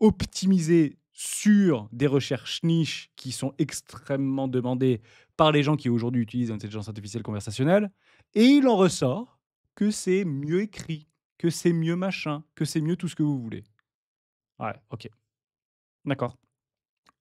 optimisé sur des recherches niches qui sont extrêmement demandées par les gens qui aujourd'hui utilisent l'intelligence artificielle conversationnelle. Et il en ressort que c'est mieux écrit, que c'est mieux machin, que c'est mieux tout ce que vous voulez. Ouais, OK, d'accord.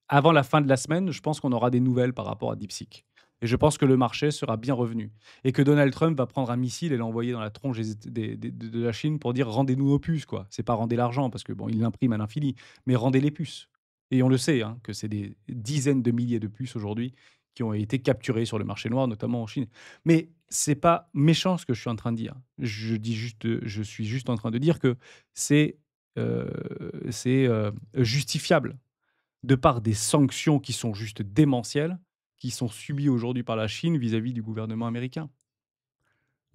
Avant la fin de la semaine, je pense qu'on aura des nouvelles par rapport à DeepSeek et je pense que le marché sera bien revenu et que Donald Trump va prendre un missile et l'envoyer dans la tronche des de la Chine pour dire: «Rendez-nous nos puces», quoi. C'est pas rendez l'argent parce que bon, il l'imprime à l'infini, mais rendez les puces et on le sait, hein, que c'est des dizaines de milliers de puces aujourd'hui qui ont été capturées sur le marché noir, notamment en Chine. Mais c'est pas méchant ce que je suis en train de dire. Je suis juste en train de dire que c'est, justifiable de par des sanctions qui sont juste démentielles, qui sont subies aujourd'hui par la Chine vis-à-vis du gouvernement américain.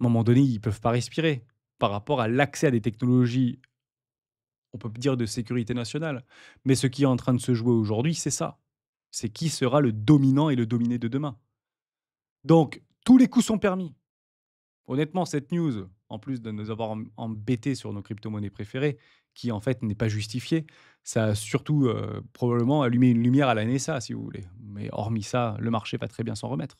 À un moment donné, ils ne peuvent pas respirer par rapport à l'accès à des technologies, on peut dire de sécurité nationale. Mais ce qui est en train de se jouer aujourd'hui, c'est ça. C'est qui sera le dominant et le dominé de demain. Donc, tous les coups sont permis. Honnêtement, cette news, en plus de nous avoir embêtés sur nos crypto-monnaies préférées, qui en fait n'est pas justifiée, ça a surtout probablement allumé une lumière à la NSA, si vous voulez. Mais hormis ça, le marché va très bien s'en remettre.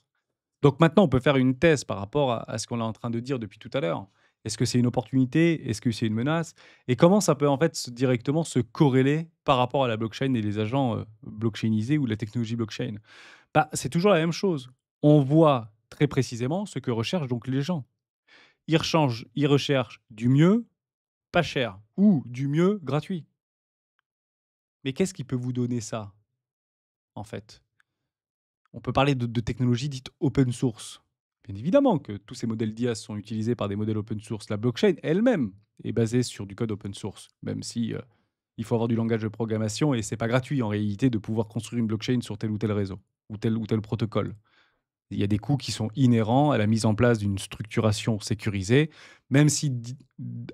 Donc maintenant, on peut faire une thèse par rapport à ce qu'on est en train de dire depuis tout à l'heure. Est-ce que c'est une opportunité? Est-ce que c'est une menace? Et comment ça peut en fait directement se corréler par rapport à la blockchain et les agents blockchainisés ou la technologie blockchain? Bah, c'est toujours la même chose. On voit très précisément ce que recherchent donc les gens. Ils recherchent du mieux, pas cher ou du mieux, gratuit. Mais qu'est-ce qui peut vous donner ça, en fait? On peut parler de technologies dites open source. Bien évidemment que tous ces modèles d'IA sont utilisés par des modèles open source. La blockchain elle-même est basée sur du code open source, même si, Il faut avoir du langage de programmation et c'est pas gratuit en réalité de pouvoir construire une blockchain sur tel ou tel réseau ou tel protocole. Il y a des coûts qui sont inhérents à la mise en place d'une structuration sécurisée, même si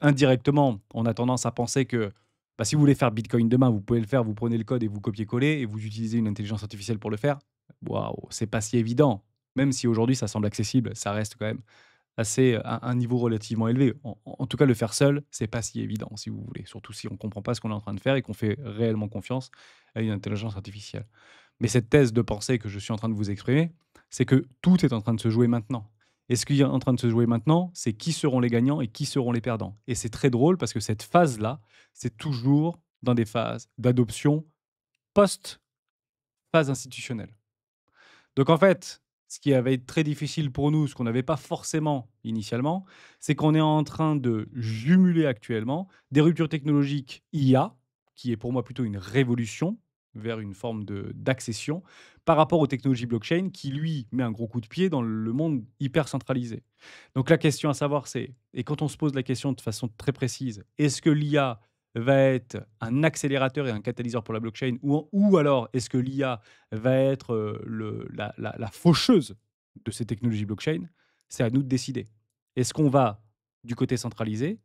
indirectement, on a tendance à penser que bah, si vous voulez faire Bitcoin demain, vous pouvez le faire, vous prenez le code et vous copiez-coller et vous utilisez une intelligence artificielle pour le faire. Waouh, c'est pas si évident. Même si aujourd'hui ça semble accessible, ça reste quand même assez à un niveau relativement élevé. En tout cas, le faire seul, c'est pas si évident, si vous voulez. Surtout si on comprend pas ce qu'on est en train de faire et qu'on fait réellement confiance à une intelligence artificielle. Mais cette thèse de pensée que je suis en train de vous exprimer, c'est que tout est en train de se jouer maintenant. Et ce qui est en train de se jouer maintenant, c'est qui seront les gagnants et qui seront les perdants. Et c'est très drôle parce que cette phase-là, c'est toujours dans des phases d'adoption post-phase institutionnelle. Donc en fait, ce qui avait été très difficile pour nous, ce qu'on n'avait pas forcément initialement, c'est qu'on est en train de jumeler actuellement des ruptures technologiques IA, qui est pour moi plutôt une révolution vers une forme d'accession, par rapport aux technologies blockchain, qui lui met un gros coup de pied dans le monde hyper centralisé. Donc la question à savoir, c'est, et quand on se pose la question de façon très précise, est-ce que l'IA va être un accélérateur et un catalyseur pour la blockchain, ou alors est-ce que l'IA va être la faucheuse de ces technologies blockchain? C'est à nous de décider. Est-ce qu'on va du côté centralisé?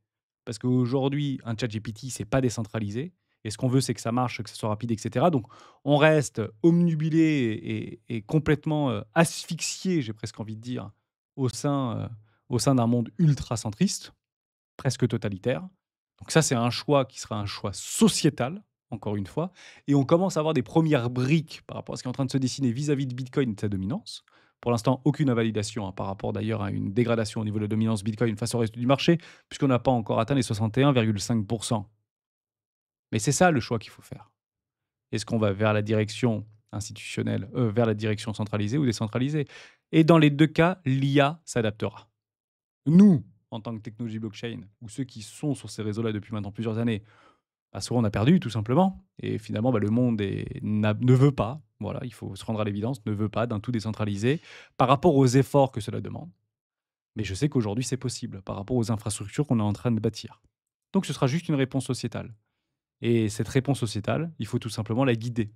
Parce qu'aujourd'hui, un chat GPT, c'est pas décentralisé. Et ce qu'on veut, c'est que ça marche, que ça soit rapide, etc. Donc, on reste omnubilé et complètement asphyxié, j'ai presque envie de dire, au sein, au sein d'un monde ultra centriste, presque totalitaire. Donc ça, c'est un choix qui sera un choix sociétal, encore une fois. Et on commence à avoir des premières briques par rapport à ce qui est en train de se dessiner vis-à-vis de Bitcoin et de sa dominance. Pour l'instant, aucune invalidation par rapport d'ailleurs à une dégradation au niveau de la dominance Bitcoin face au reste du marché, puisqu'on n'a pas encore atteint les 61,5%. Mais c'est ça le choix qu'il faut faire. Est-ce qu'on va vers la direction institutionnelle, vers la direction centralisée ou décentralisée? Et dans les deux cas, l'IA s'adaptera. Nous, en tant que technologie blockchain, ou ceux qui sont sur ces réseaux-là depuis maintenant plusieurs années, bah, soit on a perdu tout simplement, et finalement bah, le monde ne veut pas, voilà, il faut se rendre à l'évidence, ne veut pas d'un tout décentralisé par rapport aux efforts que cela demande. Mais je sais qu'aujourd'hui c'est possible par rapport aux infrastructures qu'on est en train de bâtir. Donc ce sera juste une réponse sociétale. Et cette réponse sociétale, il faut tout simplement la guider.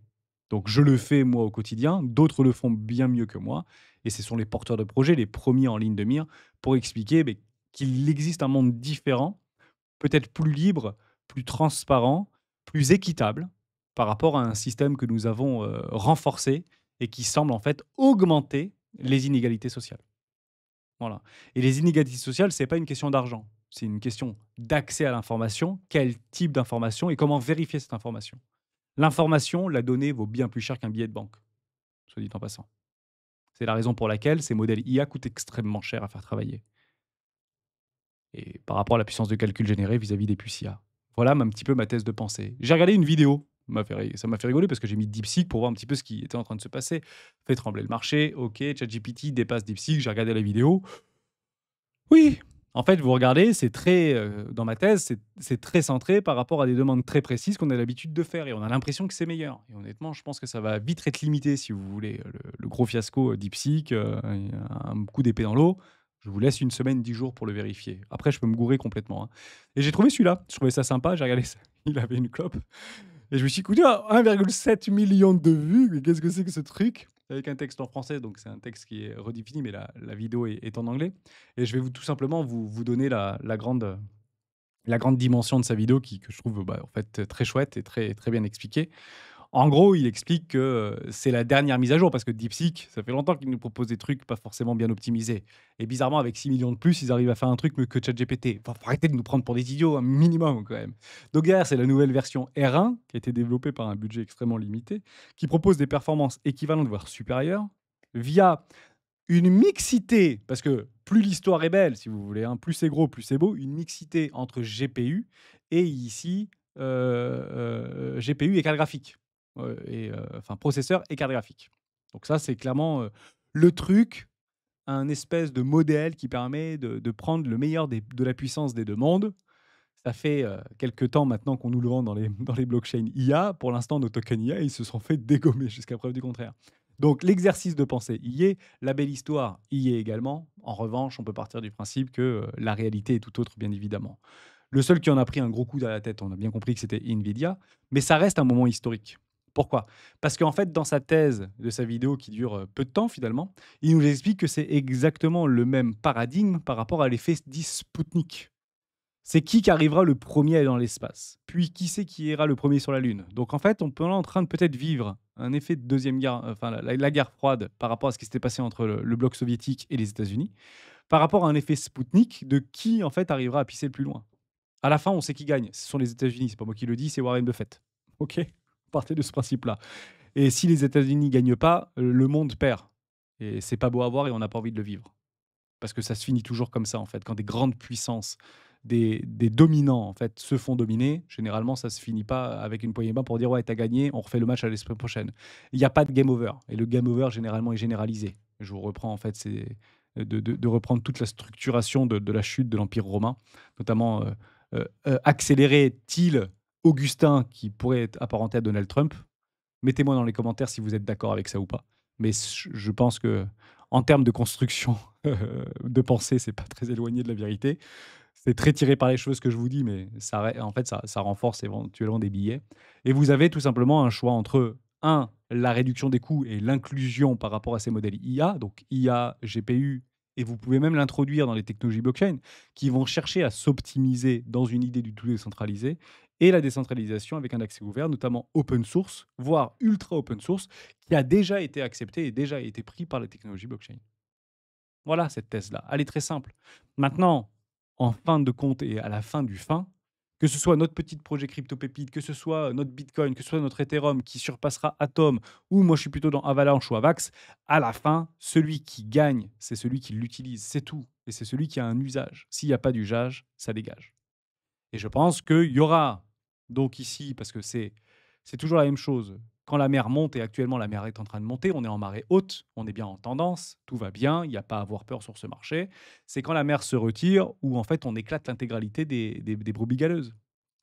Donc je le fais moi au quotidien, d'autres le font bien mieux que moi, et ce sont les porteurs de projets, les premiers en ligne de mire, pour expliquer qu'il existe un monde différent, peut-être plus libre, plus transparent, plus équitable par rapport à un système que nous avons renforcé et qui semble en fait augmenter les inégalités sociales. Voilà. Et les inégalités sociales, c'est pas une question d'argent, c'est une question d'accès à l'information, quel type d'information et comment vérifier cette information. L'information, la donnée vaut bien plus cher qu'un billet de banque, soit dit en passant. C'est la raison pour laquelle ces modèles IA coûtent extrêmement cher à faire travailler. Et par rapport à la puissance de calcul générée vis-à-vis des puces IA. Voilà un petit peu ma thèse de pensée. J'ai regardé une vidéo, ça m'a fait rigoler parce que j'ai mis DeepSeek pour voir un petit peu ce qui était en train de se passer. Fait trembler le marché, ok, ChatGPT dépasse DeepSeek, j'ai regardé la vidéo. Oui, en fait, vous regardez, c'est très, dans ma thèse, c'est très centré par rapport à des demandes très précises qu'on a l'habitude de faire et on a l'impression que c'est meilleur et honnêtement, je pense que ça va vite être limité si vous voulez, le gros fiasco, DeepSeek, un coup d'épée dans l'eau. Je vous laisse une semaine, 10 jours pour le vérifier. Après, je peux me gourer complètement, hein, et j'ai trouvé celui-là, je trouvais ça sympa, j'ai regardé ça, il avait une clope et je me suis écouté à 1,7 million de vues, mais qu'est-ce que c'est que ce truc? Avec un texte en français, donc c'est un texte qui est redéfini, mais la vidéo est en anglais. Et je vais tout simplement vous donner la grande dimension de sa vidéo que je trouve bah, en fait très chouette et très, très bien expliquée. En gros, il explique que c'est la dernière mise à jour parce que DeepSeek, ça fait longtemps qu'ils nous proposent des trucs pas forcément bien optimisés. Et bizarrement, avec 6 millions de plus, ils arrivent à faire un truc mieux que ChatGPT. Enfin, faut arrêter de nous prendre pour des idiots, un minimum quand même. Donc derrière, c'est la nouvelle version R1 qui a été développée par un budget extrêmement limité, qui propose des performances équivalentes, voire supérieures, via une mixité, parce que plus l'histoire est belle, si vous voulez, hein, plus c'est gros, plus c'est beau, une mixité entre GPU et ici, GPU et carte graphique, enfin processeur et carte graphique. Donc ça, c'est clairement, le truc, un espèce de modèle qui permet de prendre le meilleur de la puissance des 2 mondes. Ça fait, quelque temps maintenant qu'on nous le vend dans les dans les blockchains IA. Pour l'instant, nos tokens IA, ils se sont fait dégommer jusqu'à preuve du contraire. Donc l'exercice de pensée y est, la belle histoire y est également. En revanche, on peut partir du principe que, la réalité est tout autre, bien évidemment. Le seul qui en a pris un gros coup à la tête, on a bien compris que c'était Nvidia, mais ça reste un moment historique. Pourquoi? Parce qu'en fait, dans sa thèse de sa vidéo qui dure, peu de temps finalement, il nous explique que c'est exactement le même paradigme par rapport à l'effet dit Spoutnik. C'est qui arrivera le premier à aller dans l'espace? Puis qui c'est qui ira le premier sur la Lune? Donc en fait, on peut en train de peut-être vivre un effet de deuxième guerre, enfin la guerre froide par rapport à ce qui s'était passé entre le bloc soviétique et les États-Unis, par rapport à un effet Spoutnik de qui en fait arrivera à pisser le plus loin. À la fin, on sait qui gagne. Ce sont les États-Unis. C'est pas moi qui le dis, c'est Warren Buffett. OK? Partez de ce principe-là. Et si les États-Unis gagnent pas, le monde perd. Et c'est pas beau à voir et on n'a pas envie de le vivre. Parce que ça se finit toujours comme ça, en fait. Quand des grandes puissances, des dominants, en fait, se font dominer, généralement, ça se finit pas avec une poignée de main pour dire: «Ouais, t'as gagné, on refait le match à la semaine prochaine». Il y a pas de game over et le game over, généralement, est généralisé. Je vous reprends, en fait, c'est de reprendre toute la structuration de la chute de l'Empire romain, notamment, accélérait-il Augustin, qui pourrait être apparenté à Donald Trump? Mettez-moi dans les commentaires si vous êtes d'accord avec ça ou pas. Mais je pense que en termes de construction de pensée, c'est pas très éloigné de la vérité. C'est très tiré par les cheveux ce que je vous dis, mais en fait, ça renforce éventuellement des billets. Et vous avez tout simplement un choix entre un, la réduction des coûts et l'inclusion par rapport à ces modèles IA, donc IA, GPU, et vous pouvez même l'introduire dans les technologies blockchain, qui vont chercher à s'optimiser dans une idée du tout décentralisé, et la décentralisation avec un accès ouvert, notamment open source, voire ultra open source, qui a déjà été accepté et déjà été pris par les technologies blockchain. Voilà cette thèse-là. Elle est très simple. Maintenant, en fin de compte et à la fin du fin, que ce soit notre petit projet crypto pépite, que ce soit notre Bitcoin, que ce soit notre Ethereum qui surpassera Atom, ou moi je suis plutôt dans Avalanche ou Avax, à la fin, celui qui gagne, c'est celui qui l'utilise. C'est tout. Et c'est celui qui a un usage. S'il n'y a pas d'usage, ça dégage. Et je pense qu'il y aura donc ici, parce que c'est toujours la même chose, quand la mer monte, et actuellement la mer est en train de monter, on est en marée haute, on est bien en tendance, tout va bien, il n'y a pas à avoir peur sur ce marché. C'est quand la mer se retire où en fait on éclate l'intégralité des brebis galeuses.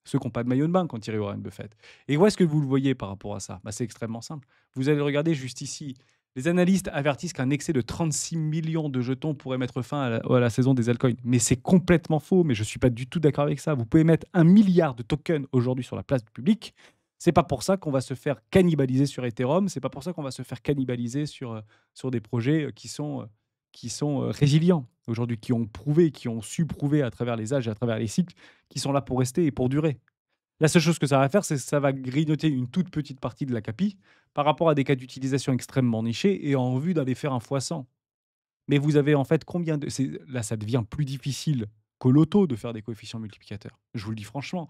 Ceux qui n'ont pas de maillot de bain quand ils Warren Buffett. Et où est-ce que vous le voyez par rapport à ça? Bah, c'est extrêmement simple. Vous allez le regarder juste ici. Les analystes avertissent qu'un excès de 36 millions de jetons pourrait mettre fin à la saison des altcoins. Mais c'est complètement faux, mais je ne suis pas du tout d'accord avec ça. Vous pouvez mettre 1 milliard de tokens aujourd'hui sur la place publique. C'est pas pour ça qu'on va se faire cannibaliser sur Ethereum. C'est pas pour ça qu'on va se faire cannibaliser sur des projets qui sont résilients aujourd'hui, qui ont prouvé, qui ont su prouver à travers les âges et à travers les cycles, qui sont là pour rester et pour durer. La seule chose que ça va faire, c'est que ça va grignoter une toute petite partie de la capi par rapport à des cas d'utilisation extrêmement nichés et en vue d'aller faire un fois 100. Mais vous avez en fait combien de... Là, ça devient plus difficile qu'au loto de faire des coefficients multiplicateurs. Je vous le dis franchement.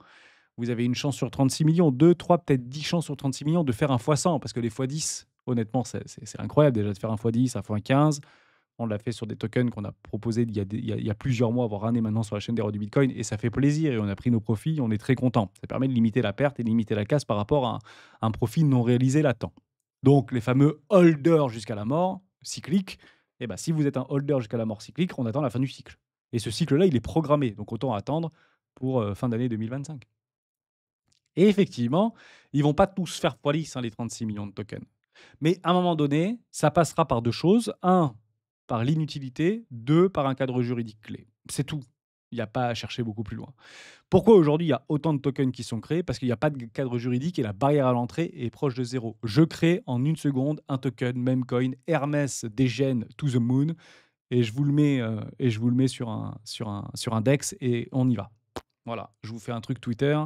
Vous avez une chance sur 36 millions, 2, 3, peut-être 10 chances sur 36 millions de faire un fois 100, parce que les fois 10, honnêtement, c'est incroyable déjà de faire un fois 10, un fois 15. On l'a fait sur des tokens qu'on a proposés il y a plusieurs mois, voire années maintenant sur la chaîne des rois du Bitcoin, et ça fait plaisir, et on a pris nos profits, on est très content. Ça permet de limiter la perte et de limiter la casse par rapport à un profit non réalisé latent. Donc les fameux holders jusqu'à la mort, cycliques, eh ben, si vous êtes un holder jusqu'à la mort cyclique, on attend la fin du cycle. Et ce cycle-là, il est programmé, donc autant attendre pour fin d'année 2025. Et effectivement, ils vont pas tous faire x10, hein, les 36 millions de tokens. Mais à un moment donné, ça passera par deux choses. Un, par l'inutilité. Deux, par un cadre juridique clé. C'est tout. Il n'y a pas à chercher beaucoup plus loin. Pourquoi aujourd'hui il y a autant de tokens qui sont créés? Parce qu'il n'y a pas de cadre juridique et la barrière à l'entrée est proche de zéro. Je crée en une seconde un token, Memecoin, Hermès dégène to the moon, et je vous le mets, sur un DEX et on y va. Voilà, je vous fais un truc Twitter,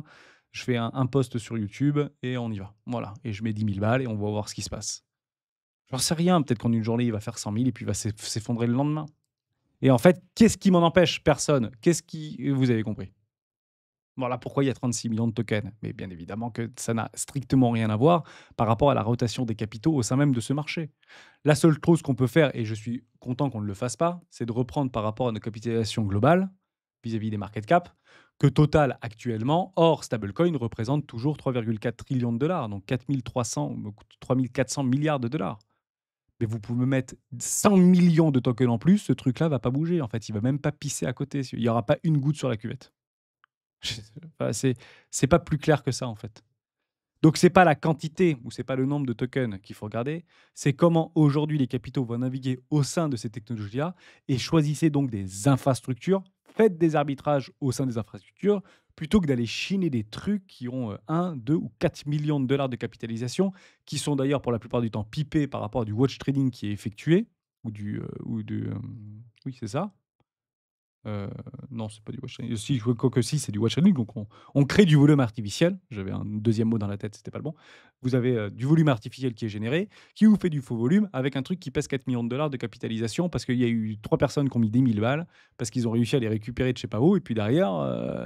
je fais un post sur YouTube et on y va. Voilà, et je mets 10 000 balles et on va voir ce qui se passe. J'en sais rien, peut-être qu'en une journée, il va faire 100 000 et puis il va s'effondrer le lendemain. Et en fait, qu'est-ce qui m'en empêche? Personne. Vous avez compris. Voilà pourquoi il y a 36 millions de tokens. Mais bien évidemment que ça n'a strictement rien à voir par rapport à la rotation des capitaux au sein même de ce marché. La seule chose qu'on peut faire, et je suis content qu'on ne le fasse pas, c'est de reprendre par rapport à nos capitalisations globales vis-à-vis des market cap, que Total actuellement, hors stablecoin, représente toujours 3,4 trillions de dollars, donc 4 400 milliards de dollars. Mais vous pouvez mettre 100 millions de tokens en plus, ce truc-là va pas bouger. En fait, il va même pas pisser à côté. Il n'y aura pas une goutte sur la cuvette. Enfin, c'est pas plus clair que ça, en fait. Donc, c'est pas la quantité ou c'est pas le nombre de tokens qu'il faut regarder, c'est comment aujourd'hui les capitaux vont naviguer au sein de ces technologies-là, et choisissez donc des infrastructures Faites des arbitrages au sein des infrastructures plutôt que d'aller chiner des trucs qui ont 1, 2 ou 4 millions de dollars de capitalisation, qui sont d'ailleurs pour la plupart du temps pipés par rapport à du watch trading qui est effectué oui, c'est ça. Non, c'est pas du watch trading. Si, quoique si, c'est du watch trading, donc on crée du volume artificiel. J'avais un deuxième mot dans la tête, c'était pas le bon. Vous avez, du volume artificiel qui est généré, qui vous fait du faux volume avec un truc qui pèse 4 millions de dollars de capitalisation parce qu'il y a eu 3 personnes qui ont mis 10 000 balles, parce qu'ils ont réussi à les récupérer de je sais pas où et puis derrière,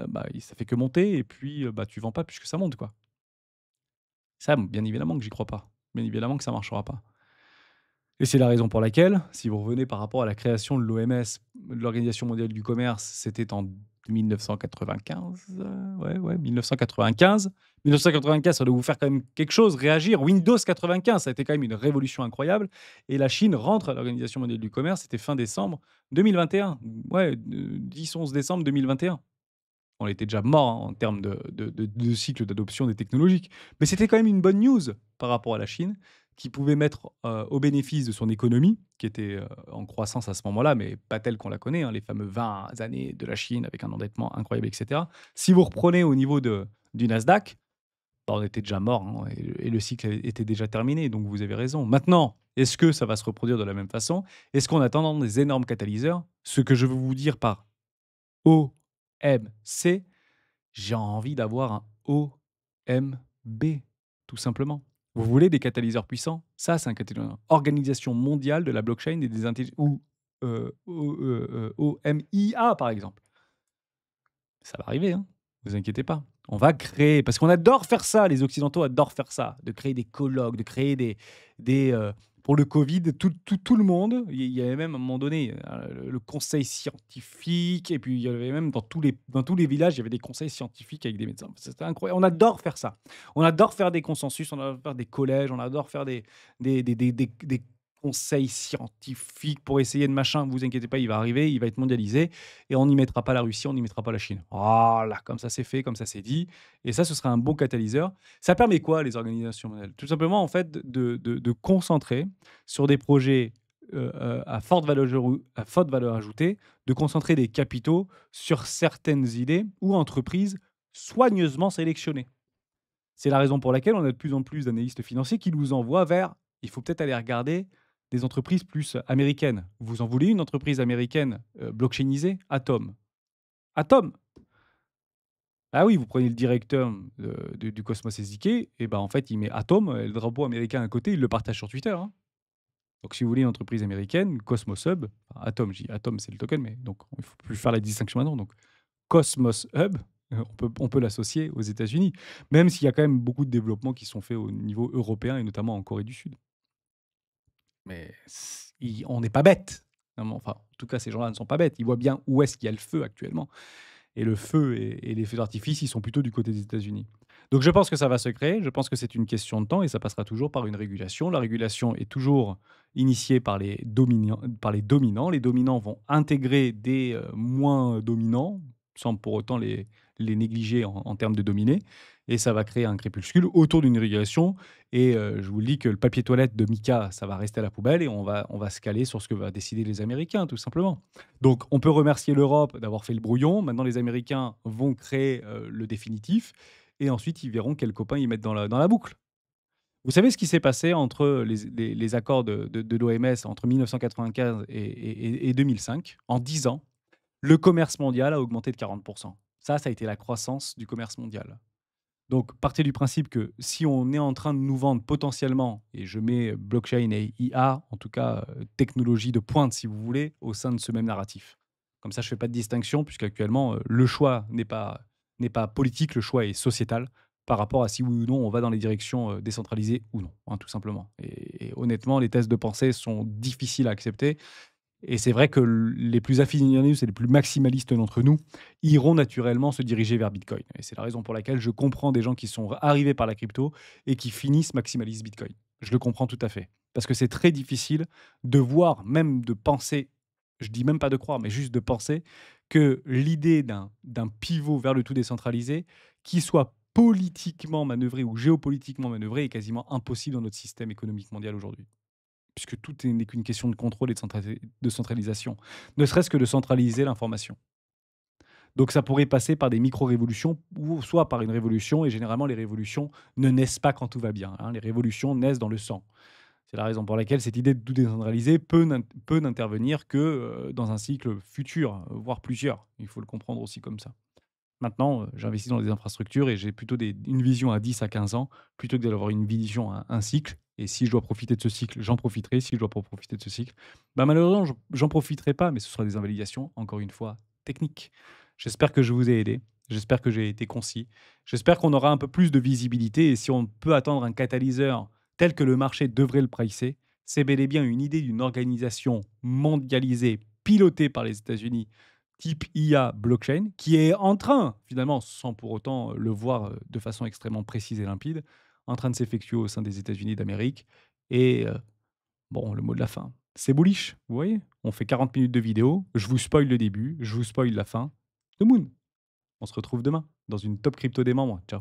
bah, ça fait que monter et puis, bah, tu vends pas puisque ça monte, quoi. Ça, bien évidemment que j'y crois pas. Bien évidemment que ça marchera pas. Et c'est la raison pour laquelle, si vous revenez par rapport à la création de l'OMS, de l'Organisation mondiale du commerce, c'était en 1995, ouais, 1995. 1995, ça doit vous faire quand même quelque chose, réagir. Windows 95, ça a été quand même une révolution incroyable et la Chine rentre à l'Organisation mondiale du commerce, c'était fin décembre 2021. Ouais, 10-11 décembre 2021. On était déjà mort, hein, en termes de cycle d'adoption des technologies. Mais c'était quand même une bonne news par rapport à la Chine, qui pouvait mettre, au bénéfice de son économie, qui était, en croissance à ce moment-là, mais pas telle qu'on la connaît, hein, les fameux 20 années de la Chine avec un endettement incroyable et cetera. Si vous reprenez au niveau du Nasdaq, bah, on était déjà mort, hein, et le cycle était déjà terminé, donc vous avez raison. Maintenant, est-ce que ça va se reproduire de la même façon? Est-ce qu'en attendant des énormes catalyseurs, ce que je veux vous dire par OMC, j'ai envie d'avoir un OMB, tout simplement. Vous voulez des catalyseurs puissants? Ça, c'est un catalyseur. Organisation mondiale de la blockchain et des intelligences ou OMIA, par exemple. Ça va arriver, hein, vous inquiétez pas. On va créer parce qu'on adore faire ça, les occidentaux adorent faire ça, de créer des colloques, de créer des pour le covid, tout le monde, il y avait même à un moment donné, le conseil scientifique et puis il y avait même dans tous les villages, il y avait des conseils scientifiques avec des médecins. C'était incroyable, on adore faire ça. On adore faire des consensus, on adore faire des collèges, on adore faire des conseils scientifiques pour essayer de machin. Vous inquiétez pas, il va arriver, il va être mondialisé et on n'y mettra pas la Russie, on n'y mettra pas la Chine. Voilà, comme ça c'est fait, comme ça c'est dit. Et ça, ce sera un bon catalyseur. Ça permet quoi, les organisations mondiales? Tout simplement, en fait, de concentrer sur des projets à forte valeur ajoutée, de concentrer des capitaux sur certaines idées ou entreprises soigneusement sélectionnées. C'est la raison pour laquelle on a de plus en plus d'analystes financiers qui nous envoient vers il faut peut-être aller regarder des entreprises plus américaines. Vous en voulez une entreprise américaine blockchainisée? Atom. Atom. Ah oui, vous prenez le directeur du Cosmos SDK, et ben en fait, il met Atom, le drapeau américain à côté, il le partage sur Twitter, hein. Donc si vous voulez une entreprise américaine, Cosmos Hub, enfin, Atom, je dis Atom, c'est le token, mais donc il ne faut plus faire la distinction maintenant. Donc Cosmos Hub, on peut l'associer aux États-Unis, même s'il y a quand même beaucoup de développements qui sont faits au niveau européen et notamment en Corée du Sud. Mais on n'est pas bête. Enfin, en tout cas, ces gens-là ne sont pas bêtes. Ils voient bien où est-ce qu'il y a le feu actuellement. Et le feu et les feux d'artifice, ils sont plutôt du côté des États-Unis. Donc je pense que ça va se créer, je pense que c'est une question de temps et ça passera toujours par une régulation. La régulation est toujours initiée par les dominants. Les dominants vont intégrer des moins dominants, sans pour autant les négliger en termes de dominés. Et ça va créer un crépuscule autour d'une régulation. Et je vous le dis que le papier toilette de Mika, ça va rester à la poubelle et on va se caler sur ce que va décider les Américains, tout simplement. Donc, on peut remercier l'Europe d'avoir fait le brouillon. Maintenant, les Américains vont créer le définitif et ensuite, ils verront quels copains ils mettent dans la boucle. Vous savez ce qui s'est passé entre les accords de l'OMS entre 1995 et 2005? En 10 ans, le commerce mondial a augmenté de 40%. Ça a été la croissance du commerce mondial. Donc, partez du principe que si on est en train de nous vendre potentiellement, et je mets blockchain et IA, en tout cas technologie de pointe si vous voulez, au sein de ce même narratif. Comme ça, je ne fais pas de distinction, puisqu'actuellement, le choix n'est pas politique, le choix est sociétal par rapport à si oui ou non on va dans les directions décentralisées ou non, hein, tout simplement. Et honnêtement, les thèses de pensée sont difficiles à accepter et c'est vrai que les plus affinés et les plus maximalistes d'entre nous iront naturellement se diriger vers Bitcoin. Et c'est la raison pour laquelle je comprends des gens qui sont arrivés par la crypto et qui finissent maximalistes Bitcoin. Je le comprends tout à fait. Parce que c'est très difficile de voir, même de penser, je dis même pas de croire, mais juste de penser que l'idée d'un pivot vers le tout décentralisé qui soit politiquement manœuvré ou géopolitiquement manœuvré est quasiment impossible dans notre système économique mondial aujourd'hui puisque n'est qu'une question de contrôle et de centralisation, ne serait-ce que de centraliser l'information. Donc ça pourrait passer par des micro-révolutions ou soit par une révolution et généralement les révolutions ne naissent pas quand tout va bien, hein. Les révolutions naissent dans le sang. C'est la raison pour laquelle cette idée de tout décentraliser peut n'intervenir que, dans un cycle futur, voire plusieurs. Il faut le comprendre aussi comme ça. Maintenant, j'investis dans des infrastructures et j'ai plutôt une vision à 10 à 15 ans, plutôt que d'avoir une vision à un cycle et si je dois profiter de ce cycle, j'en profiterai. Si je dois pas profiter de ce cycle, bah, malheureusement, j'en profiterai pas, mais ce sera des invalidations, encore une fois, techniques. J'espère que je vous ai aidé. J'espère que j'ai été concis. J'espère qu'on aura un peu plus de visibilité et si on peut attendre un catalyseur tel que le marché devrait le pricer, c'est bel et bien une idée d'une organisation mondialisée, pilotée par les États-Unis, type IA blockchain, qui est en train, finalement, sans pour autant le voir de façon extrêmement précise et limpide, en train de s'effectuer au sein des États-Unis d'Amérique. Et bon, le mot de la fin, c'est bullish, vous voyez. On fait 40 minutes de vidéo, je vous spoil le début, je vous spoil la fin. The Moon. On se retrouve demain dans une top crypto des membres. Ciao.